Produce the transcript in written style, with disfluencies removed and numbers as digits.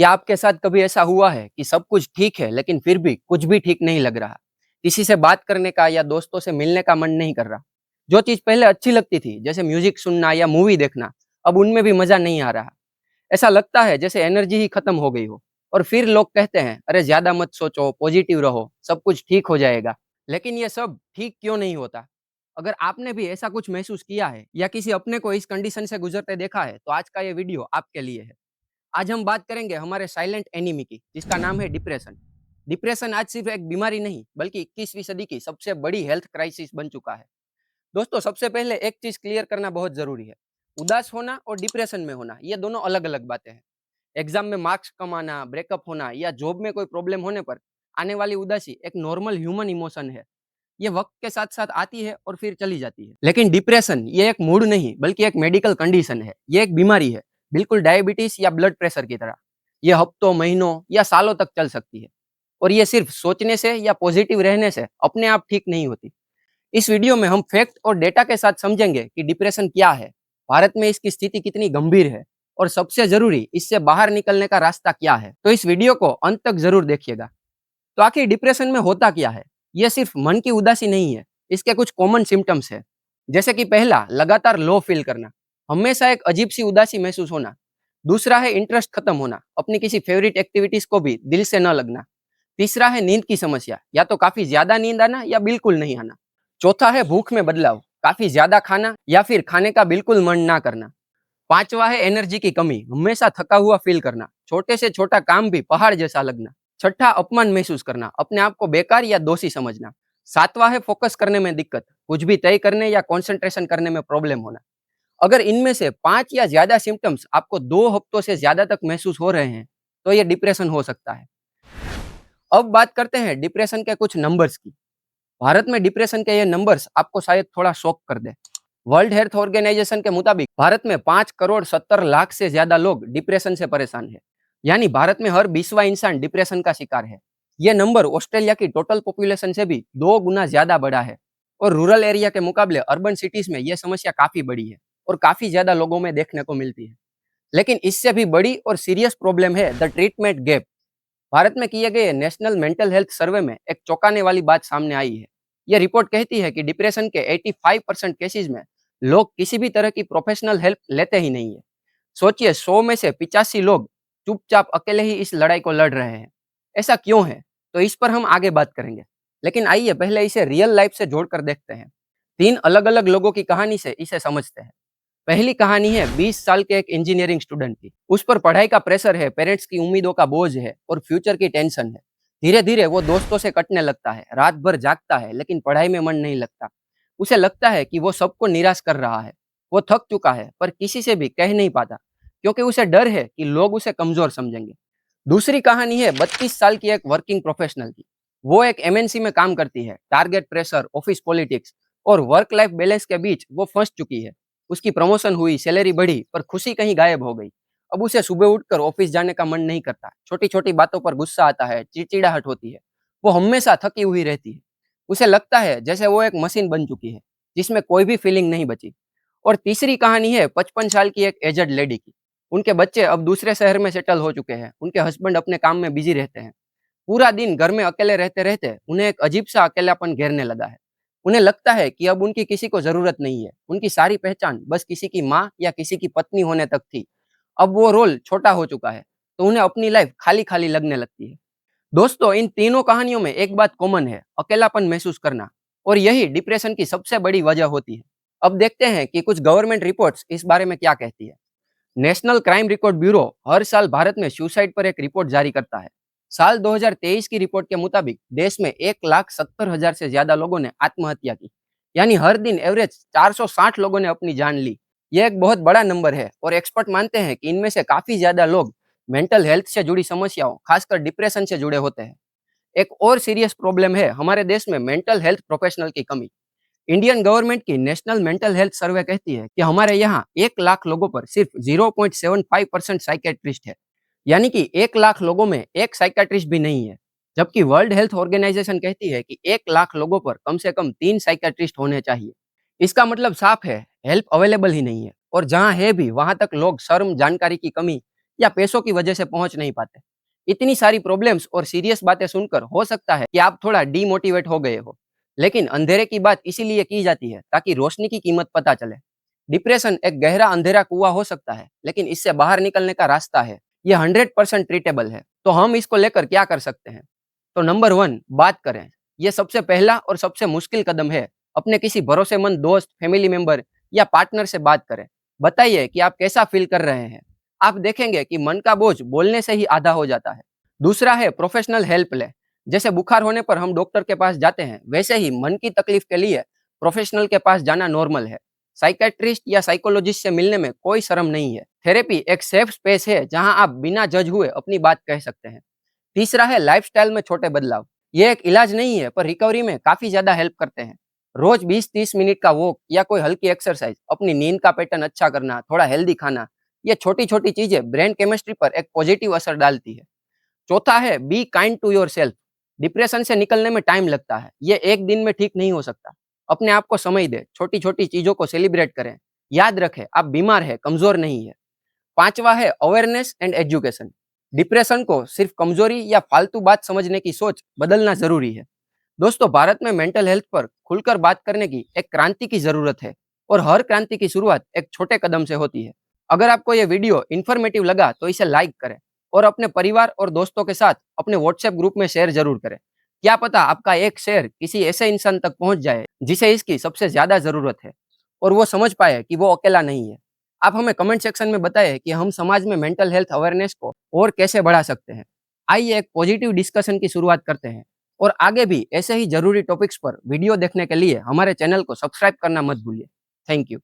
क्या आपके साथ कभी ऐसा हुआ है कि सब कुछ ठीक है लेकिन फिर भी कुछ भी ठीक नहीं लग रहा? किसी से बात करने का या दोस्तों से मिलने का मन नहीं कर रहा। जो चीज़ पहले अच्छी लगती थी, जैसे म्यूजिक सुनना या मूवी देखना, अब उनमें भी मजा नहीं आ रहा। ऐसा लगता है जैसे एनर्जी ही खत्म हो गई हो। और फिर लोग कहते हैं, अरे ज्यादा मत सोचो, पॉजिटिव रहो, सब कुछ ठीक हो जाएगा। लेकिन ये सब ठीक क्यों नहीं होता? अगर आपने भी ऐसा कुछ महसूस किया है या किसी अपने को इस कंडीशन से गुजरते देखा है, तो आज का ये वीडियो आपके लिए है। आज हम बात करेंगे हमारे साइलेंट एनिमी की, जिसका नाम है डिप्रेशन। डिप्रेशन आज सिर्फ एक बीमारी नहीं, बल्कि 21वीं सदी की सबसे बड़ी हेल्थ क्राइसिस बन चुका है। दोस्तों, सबसे पहले एक चीज क्लियर करना बहुत जरूरी है। उदास होना और डिप्रेशन में होना, ये दोनों अलग अलग बातें हैं। एग्जाम में मार्क्स कमाना, ब्रेकअप होना या जॉब में कोई प्रॉब्लम होने पर आने वाली उदासी एक नॉर्मल ह्यूमन इमोशन है। ये वक्त के साथ साथ आती है और फिर चली जाती है। लेकिन डिप्रेशन ये एक मूड नहीं, बल्कि एक मेडिकल कंडीशन है। ये एक बीमारी है, बिल्कुल डायबिटीज या ब्लड प्रेशर की तरह। ये हफ्तों, महीनों या सालों तक चल सकती है। और ये सिर्फ सोचने से या पॉजिटिव रहने से अपने आप ठीक नहीं होती। इस वीडियो में हम फैक्ट और डेटा के साथ समझेंगे कि डिप्रेशन क्या है, भारत में इसकी स्थिति कितनी गंभीर है, और सबसे जरूरी, इससे बाहर निकलने का रास्ता क्या है। तो इस वीडियो को अंत तक जरूर देखिएगा। तो आखिर डिप्रेशन में होता क्या है? यह सिर्फ मन की उदासी नहीं है, इसके कुछ कॉमन सिम्टम्स है। जैसे कि पहला, लगातार लो फील करना, हमेशा एक अजीब सी उदासी महसूस होना। दूसरा है इंटरेस्ट खत्म होना, अपनी किसी फेवरेट एक्टिविटीज को भी दिल से न लगना। तीसरा है नींद की समस्या, या तो काफी ज्यादा नींद आना या बिल्कुल नहीं आना। चौथा है भूख में बदलाव, काफी ज्यादा खाना या फिर खाने का बिल्कुल मन ना करना। पांचवा है एनर्जी की कमी, हमेशा थका हुआ फील करना, छोटे से छोटा काम भी पहाड़ जैसा लगना। छठा, अपमान महसूस करना, अपने आप को बेकार या दोषी समझना। सातवां है फोकस करने में दिक्कत, कुछ भी तय करने या कंसंट्रेशन करने में प्रॉब्लम होना। अगर इनमें से 5 या ज्यादा सिम्टम्स आपको 2 हफ्तों से ज्यादा तक महसूस हो रहे हैं, तो ये डिप्रेशन हो सकता है। अब बात करते हैं डिप्रेशन के कुछ नंबर्स की। भारत में डिप्रेशन के ये नंबर्स आपको शायद थोड़ा शॉक कर दे। वर्ल्ड हेल्थ ऑर्गेनाइजेशन के मुताबिक भारत में 5 करोड़ 70 लाख से ज्यादा लोग डिप्रेशन से परेशान है। यानी भारत में हर 20वां इंसान डिप्रेशन का शिकार है। यह नंबर ऑस्ट्रेलिया की टोटल पॉपुलेशन से भी 2 गुना ज्यादा बड़ा है। और रूरल एरिया के मुकाबले अर्बन सिटीज में यह समस्या काफी बड़ी है और काफी ज्यादा लोगों में देखने को मिलती है। लेकिन इससे भी बड़ी और सीरियस प्रॉब्लम है द ट्रीटमेंट गैप। भारत में किए गए नेशनल मेंटल हेल्थ सर्वे में एक चौंकाने वाली बात सामने आई है। यह रिपोर्ट कहती है कि डिप्रेशन के 85% केसेस में लोग किसी भी तरह की प्रोफेशनल हेल्प लेते ही नहीं है। सोचिए, 100 में से 85 लोग चुपचाप अकेले ही इस लड़ाई को लड़ रहे हैं। ऐसा क्यों है? तो इस पर हम आगे बात करेंगे। लेकिन आइए पहले इसे रियल लाइफ से जोड़कर देखते हैं। 3 अलग अलग लोगों की कहानी से इसे समझते हैं। पहली कहानी है 20 साल के एक इंजीनियरिंग स्टूडेंट की। उस पर पढ़ाई का प्रेशर है, पेरेंट्स की उम्मीदों का बोझ है और फ्यूचर की टेंशन है। धीरे धीरे वो दोस्तों से कटने लगता है, रात भर जागता है, लेकिन पढ़ाई में मन नहीं लगता। उसे लगता है कि वो सबको निराश कर रहा है। वो थक चुका है, पर किसी से भी कह नहीं पाता, क्योंकि उसे डर है कि लोग उसे कमजोर समझेंगे। दूसरी कहानी है 32 साल की एक वर्किंग प्रोफेशनल की। वो एक एमएनसी में काम करती है। टारगेट, प्रेशर, ऑफिस पॉलिटिक्स और वर्क लाइफ बैलेंस के बीच वो फंस चुकी है। उसकी प्रमोशन हुई, सैलरी बढ़ी, पर खुशी कहीं गायब हो गई। अब उसे सुबह उठकर ऑफिस जाने का मन नहीं करता। छोटी-छोटी बातों पर गुस्सा आता है, चिड़चिड़ाहट होती है। वो हमेशा थकी हुई रहती है। उसे लगता है जैसे वो एक मशीन बन चुकी है, जिसमें कोई भी फीलिंग नहीं बची। और तीसरी कहानी है 55 साल की एक एजेड लेडी की। उनके बच्चे अब दूसरे शहर में सेटल हो चुके हैं। उनके हस्बैंड अपने काम में बिजी रहते हैं। पूरा दिन घर में अकेले रहते-रहते उन्हें एक अजीब-सा अकेलापन घेरने लगा है। उन्हें लगता है कि अब उनकी किसी को ज़रूरत नहीं है। उनकी सारी पहचान बस किसी की माँ या किसी की पत्नी होने तक थी। अब वो रोल छोटा हो चुका है, तो उन्हें अपनी लाइफ खाली-खाली लगने लगती है। दोस्तों, इन तीनों कहानियों में एक बात कॉमन है, अकेलापन महसूस करना। और यही डिप्रेशन की सबसे बड़ी वजह होती है। अब देखते हैं कि कुछ गवर्नमेंट रिपोर्ट्स इस बारे में क्या कहती है। नेशनल क्राइम रिकॉर्ड ब्यूरो हर साल भारत में सुसाइड पर एक रिपोर्ट जारी करता है। साल 2023 की रिपोर्ट के मुताबिक देश में 1,70,000 से ज्यादा लोगों ने आत्महत्या की। यानी हर दिन एवरेज 460 लोगों ने अपनी जान ली। यह एक बहुत बड़ा नंबर है और एक्सपर्ट मानते हैं कि इनमें से काफी ज्यादा लोग मेंटल हेल्थ से जुड़ी समस्याओं, खासकर डिप्रेशन से जुड़े होते हैं। एक और सीरियस प्रॉब्लम है हमारे देश में मेंटल हेल्थ प्रोफेशनल की कमी। इंडियन गवर्नमेंट की नेशनल मेंटल हेल्थ सर्वे कहती है कि हमारे यहाँ 1 लाख लोगों पर सिर्फ 0.75% साइकेट्रिस्ट है। यानी कि 1 लाख लोगों में एक साइकेट्रिस्ट भी नहीं है। जबकि वर्ल्ड हेल्थ ऑर्गेनाइजेशन कहती है कि 1 लाख लोगों पर कम से कम 3 साइकेट्रिस्ट होने चाहिए। इसका मतलब साफ है, हेल्प अवेलेबल ही नहीं है। और जहाँ है भी, वहां तक लोग शर्म, जानकारी की कमी या पैसों की वजह से पहुंच नहीं पाते। इतनी सारी प्रॉब्लम्स और सीरियस बातें सुनकर हो सकता है कि आप थोड़ा डीमोटिवेट हो गए हो, लेकिन अंधेरे की बात इसीलिए की जाती है ताकि रोशनी की कीमत पता चले। डिप्रेशन एक गहरा अंधेरा कुआं हो सकता है, लेकिन इससे बाहर निकलने का रास्ता है। यह 100% ट्रीटेबल है। तो हम इसको लेकर क्या कर सकते हैं? तो नंबर 1, बात करें। ये सबसे पहला और सबसे मुश्किल कदम है। अपने किसी भरोसेमंद दोस्त, फैमिली मेंबर या पार्टनर से बात करें। बताइए कि आप कैसा फील कर रहे हैं। आप देखेंगे कि मन का बोझ बोलने से ही आधा हो जाता है। दूसरा है प्रोफेशनल हेल्प लें। जैसे बुखार होने पर हम डॉक्टर के पास जाते हैं, वैसे ही मन की तकलीफ के लिए प्रोफेशनल के पास जाना नॉर्मल है। साइकेट्रिस्ट या साइकोलॉजिस्ट से मिलने में कोई शर्म नहीं है। थेरेपी एक सेफ स्पेस है जहां आप बिना जज हुए अपनी बात कह सकते हैं। तीसरा है लाइफस्टाइल में छोटे बदलाव। ये एक इलाज नहीं है, पर रिकवरी में काफी ज्यादा हेल्प करते हैं। रोज 20-30 मिनट का वॉक या कोई हल्की एक्सरसाइज, अपनी नींद का पैटर्न अच्छा करना, थोड़ा हेल्दी खाना, ये छोटी छोटी चीजें ब्रेन केमिस्ट्री पर एक पॉजिटिव असर डालती है। चौथा है be kind to yourself. Depression से निकलने में टाइम लगता है, ये एक दिन में ठीक नहीं हो सकता। अपने आप को समय दे, छोटी छोटी चीजों को सेलिब्रेट करें। याद रखें, आप बीमार है, कमजोर नहीं है। पांचवा है अवेयरनेस एंड एजुकेशन। डिप्रेशन को सिर्फ कमजोरी या फालतू बात समझने की सोच बदलना जरूरी है। दोस्तों, भारत में मेंटल हेल्थ पर खुलकर बात करने की एक क्रांति की जरूरत है, और हर क्रांति की शुरुआत एक छोटे कदम से होती है। अगर आपको यह वीडियो इन्फॉर्मेटिव लगा तो इसे लाइक करें, और अपने परिवार और दोस्तों के साथ अपने व्हाट्सएप ग्रुप में शेयर जरूर करें। क्या पता आपका एक शेयर किसी ऐसे इंसान तक पहुंच जाए जिसे इसकी सबसे ज्यादा जरूरत है, और वो समझ पाए कि वो अकेला नहीं है। आप हमें कमेंट सेक्शन में बताएं कि हम समाज में मेंटल हेल्थ अवेयरनेस को और कैसे बढ़ा सकते हैं। आइए एक पॉजिटिव डिस्कशन की शुरुआत करते हैं, और आगे भी ऐसे ही जरूरी टॉपिक्स पर वीडियो देखने के लिए हमारे चैनल को सब्सक्राइब करना मत भूलिए। Thank you.